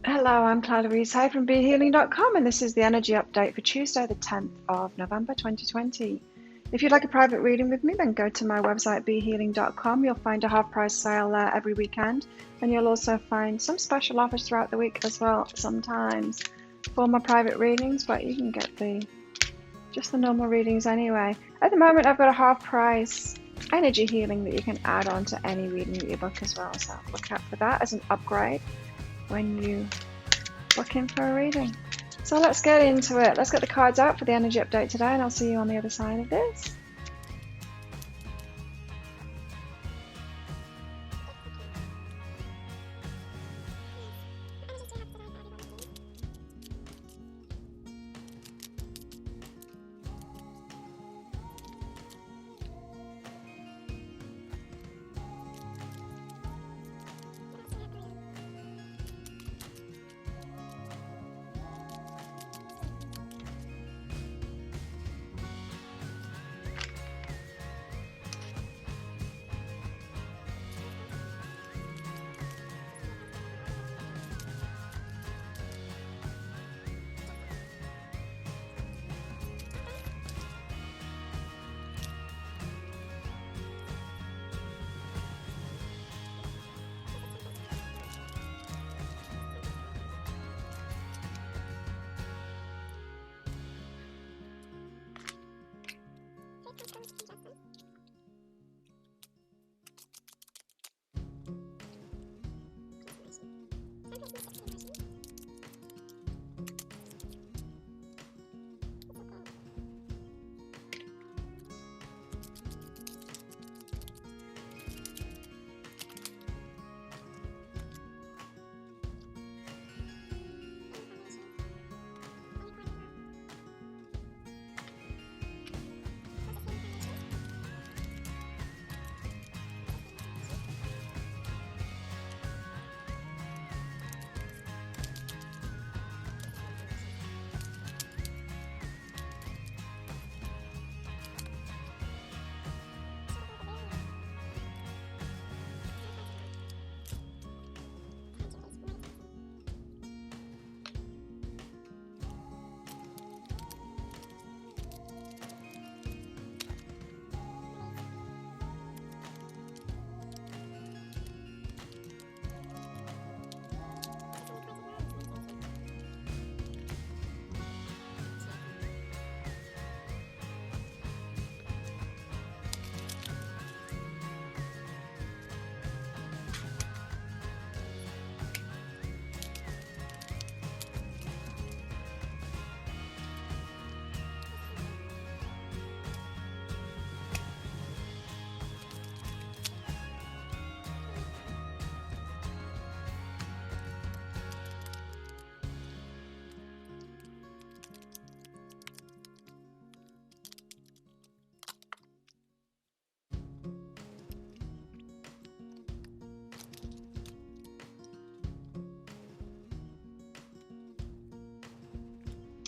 Hello, I'm Claire Louise Hay from BeHealing.com, and this is the energy update for Tuesday, the 10th of November 2020. If you'd like a private reading with me, then go to my website, BeHealing.com. You'll find a half-price sale there every weekend, and you'll also find some special offers throughout the week as well, sometimes for my private readings, but you can get just the normal readings anyway. At the moment, I've got a half-price energy healing that you can add on to any reading that you book as well, so look out for that as an upgrade when you book in for a reading. So let's get into it. Let's get the cards out for the energy update today, and I'll see you on the other side of this.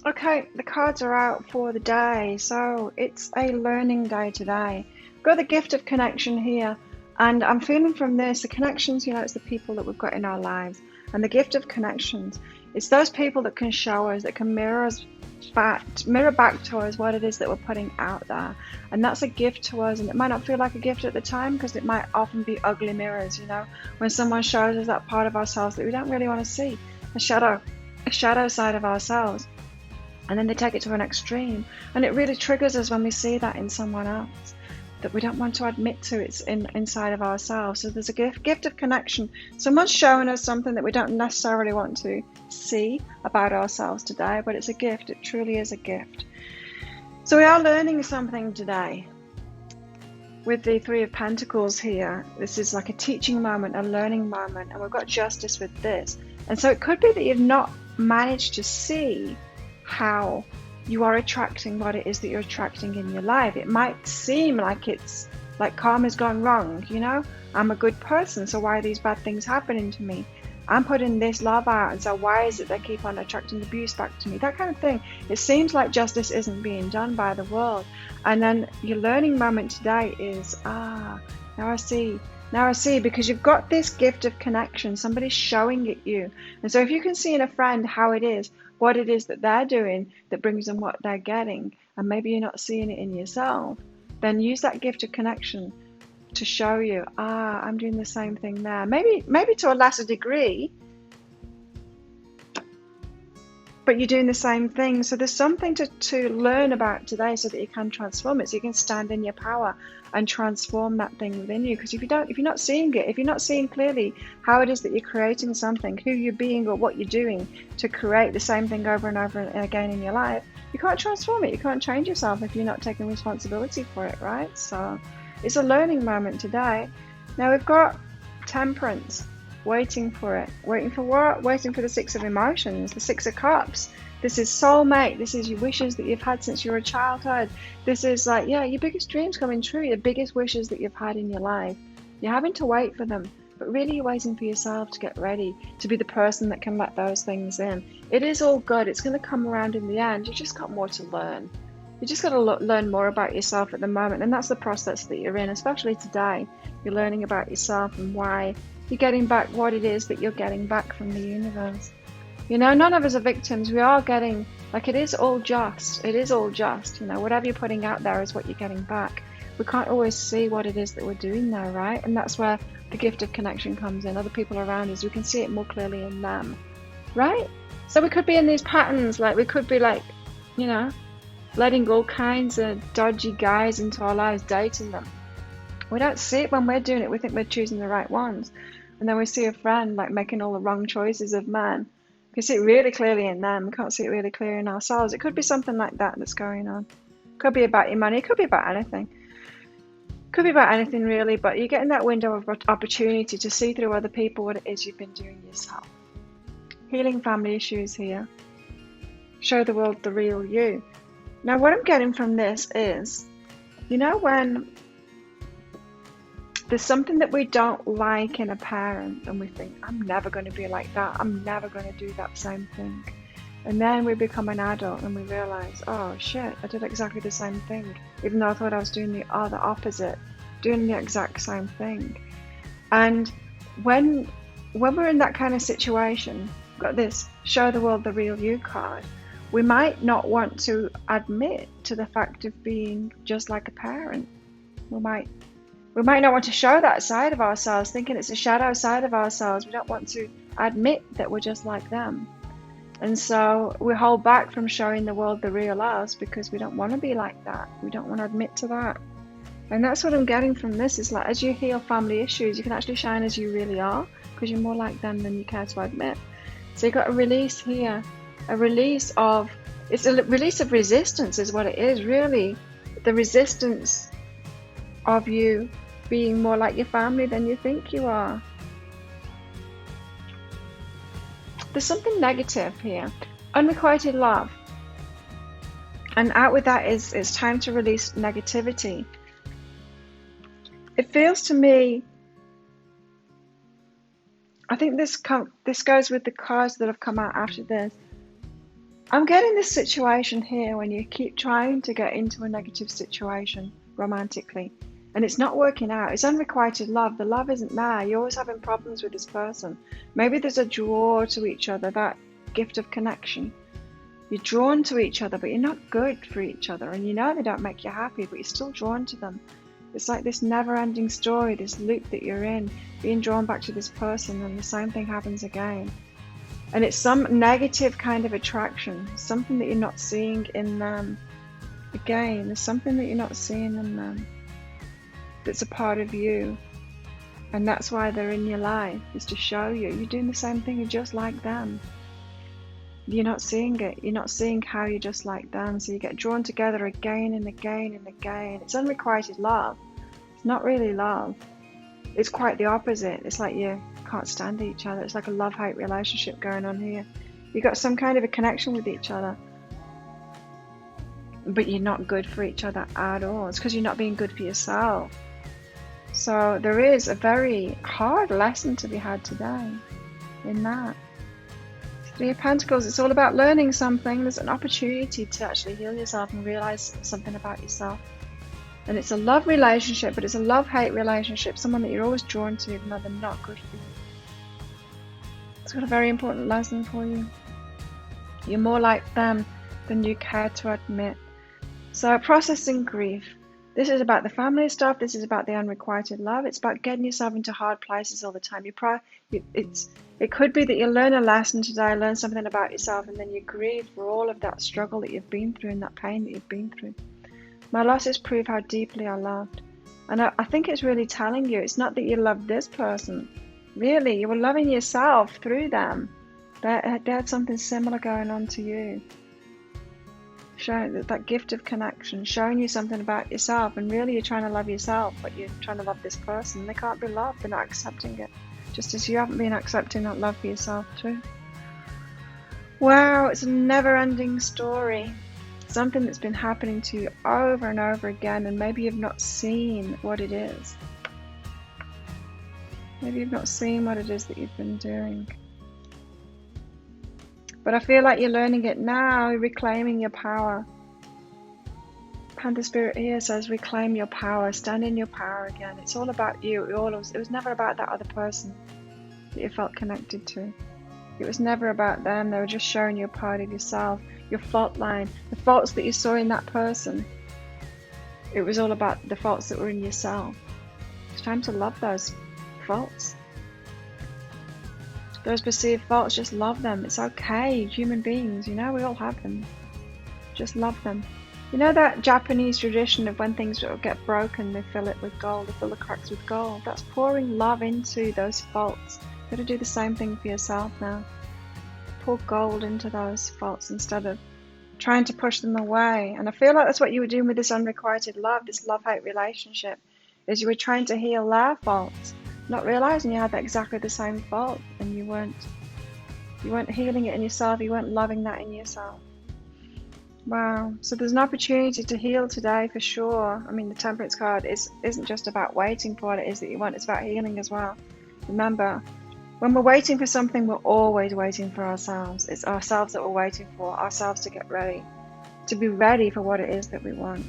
Okay, the cards are out for the day, so it's a learning day today. I've got the gift of connection here, and I'm feeling from this, the connections, it's the people that we've got in our lives, and the gift of connections, it's those people that can show us, that can mirror back to us what it is that we're putting out there, and that's a gift to us. And it might not feel like a gift at the time because it might often be ugly mirrors, when someone shows us that part of ourselves that we don't really want to see, a shadow side of ourselves. And then they take it to an extreme, and it really triggers us when we see that in someone else that we don't want to admit to it's inside of ourselves. So there's a gift of connection. Someone's showing us something that we don't necessarily want to see about ourselves today, but it's a gift. It truly is a gift. So we are learning something today with the Three of Pentacles here. This is like a teaching moment, a learning moment, and we've got justice with this. And so it could be that you've not managed to see how you are attracting what it is that you're attracting in your life. It might seem like it's like karma's gone wrong, I'm a good person, so why are these bad things happening to me? I'm putting this love out, and so why is it they keep on attracting abuse back to me? That kind of thing. It seems like justice isn't being done by the world. And then your learning moment today is, now I see, because you've got this gift of connection. Somebody's showing it you, And so if you can see in a friend how it is, what it is that they're doing that brings them what they're getting, and maybe you're not seeing it in yourself, then use that gift of connection to show you, I'm doing the same thing there. Maybe to a lesser degree, but you're doing the same thing. So there's something to learn about today so that you can transform it, so you can stand in your power and transform that thing within you. Because if you're not seeing it, if you're not seeing clearly how it is that you're creating something, who you're being or what you're doing to create the same thing over and over and again in your life, you can't transform it. You can't change yourself if you're not taking responsibility for it, right? So it's a learning moment today. Now we've got Temperance. Waiting for it. Waiting for what? Waiting for the Six of Emotions, the Six of Cups. This is soulmate. This is your wishes that you've had since you were a childhood. This is like, your biggest dreams coming true, the biggest wishes that you've had in your life. You're having to wait for them, but really you're waiting for yourself to get ready to be the person that can let those things in. It is all good. It's going to come around in the end. You just got more to learn. You just got to learn more about yourself at the moment, and that's the process that you're in, especially today. You're learning about yourself and why you're getting back what it is that you're getting back from the universe. None of us are victims. We are getting, it is all just. It is all just. Whatever you're putting out there is what you're getting back. We can't always see what it is that we're doing there, right? And that's where the gift of connection comes in. Other people around us, we can see it more clearly in them, right? So we could be in these patterns, we could be letting all kinds of dodgy guys into our lives, dating them. We don't see it when we're doing it. We think we're choosing the right ones. And then we see a friend making all the wrong choices of man. We can see it really clearly in them. We can't see it really clearly in ourselves. It could be something like that that's going on. It could be about your money. It could be about anything. It could be about anything really, but you're getting that window of opportunity to see through other people what it is you've been doing yourself. Healing family issues here. Show the world the real you. Now what I'm getting from this is, when there's something that we don't like in a parent and we think, I'm never going to be like that. I'm never going to do that same thing. And then we become an adult and we realize, oh shit, I did exactly the same thing. Even though I thought I was doing the other opposite, doing the exact same thing. And when we're in that kind of situation, we've got this show the world the real you card, we might not want to admit to the fact of being just like a parent. We might not want to show that side of ourselves, thinking it's a shadow side of ourselves. We don't want to admit that we're just like them. And so we hold back from showing the world the real us because we don't want to be like that. We don't want to admit to that. And that's what I'm getting from this, is as you heal family issues, you can actually shine as you really are because you're more like them than you care to admit. So you've got a release here, it's a release of resistance is what it is, really. The resistance of you being more like your family than you think you are. There's something negative here. Unrequited love. And out with that is it's time to release negativity. It feels to me, I think this goes with the cards that have come out after this. I'm getting this situation here when you keep trying to get into a negative situation romantically and it's not working out. It's unrequited love. The love isn't there. You're always having problems with this person. Maybe there's a draw to each other, that gift of connection. You're drawn to each other, but you're not good for each other. And they don't make you happy, but you're still drawn to them. It's like this never-ending story, this loop that you're in, being drawn back to this person, and the same thing happens again. And it's some negative kind of attraction, something that you're not seeing in them. Again, there's something that you're not seeing in them that's a part of you. And that's why they're in your life, is to show you you're doing the same thing, you're just like them. You're not seeing it. You're not seeing how you're just like them. So you get drawn together again and again and again. It's unrequited love. It's not really love. It's quite the opposite. It's like you can't stand each other. It's like a love-hate relationship going on here. You've got some kind of a connection with each other, but you're not good for each other at all. It's because you're not being good for yourself. So there is a very hard lesson to be had today in that. Three of Pentacles, it's all about learning something. There's an opportunity to actually heal yourself and realize something about yourself. And it's a love relationship, but it's a love-hate relationship. Someone that you're always drawn to, even though they're not good for you. It's got a very important lesson for you. You're more like them than you care to admit. So processing grief. This is about the family stuff. This is about the unrequited love. It's about getting yourself into hard places all the time. It could be that you learn a lesson today, learn something about yourself, and then you grieve for all of that struggle that you've been through and that pain that you've been through. My losses prove how deeply I loved. And I think it's really telling you, it's not that you loved this person. Really, you were loving yourself through them. They had something similar going on to you. Showing that gift of connection, showing you something about yourself, and really you're trying to love yourself, but you're trying to love this person. They can't be loved, they're not accepting it. Just as you haven't been accepting that love for yourself too. Wow, it's a never-ending story. Something that's been happening to you over and over again, and maybe you've not seen what it is. Maybe you've not seen what it is that you've been doing. But I feel like you're learning it now, reclaiming your power. Panther Spirit here says reclaim your power, stand in your power again. It's all about you. It was never about that other person that you felt connected to. It was never about them. They were just showing you a part of yourself, your fault line, the faults that you saw in that person. It was all about the faults that were in yourself. It's time to love those faults. Those perceived faults, just love them. It's okay. Human beings, we all have them. Just love them. You know that Japanese tradition of when things get broken, they fill it with gold, they fill the cracks with gold. That's pouring love into those faults. You've got to do the same thing for yourself now. Pour gold into those faults instead of trying to push them away. And I feel like that's what you were doing with this unrequited love, this love-hate relationship, is you were trying to heal their faults, not realizing you had exactly the same fault, and you weren't healing it in yourself, you weren't loving that in yourself. Wow, so there's an opportunity to heal today for sure. I mean, the Temperance card isn't just about waiting for what it is that you want, it's about healing as well. Remember, when we're waiting for something, we're always waiting for ourselves. It's ourselves that we're waiting for, ourselves to get ready, to be ready for what it is that we want.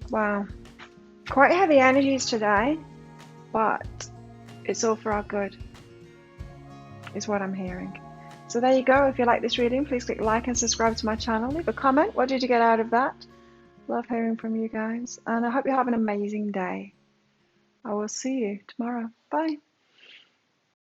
Wow. Quite heavy energies today, but it's all for our good, is what I'm hearing. So there you go. If you like this reading, please click like and subscribe to my channel. Leave a comment. What did you get out of that? Love hearing from you guys. And I hope you have an amazing day. I will see you tomorrow. Bye.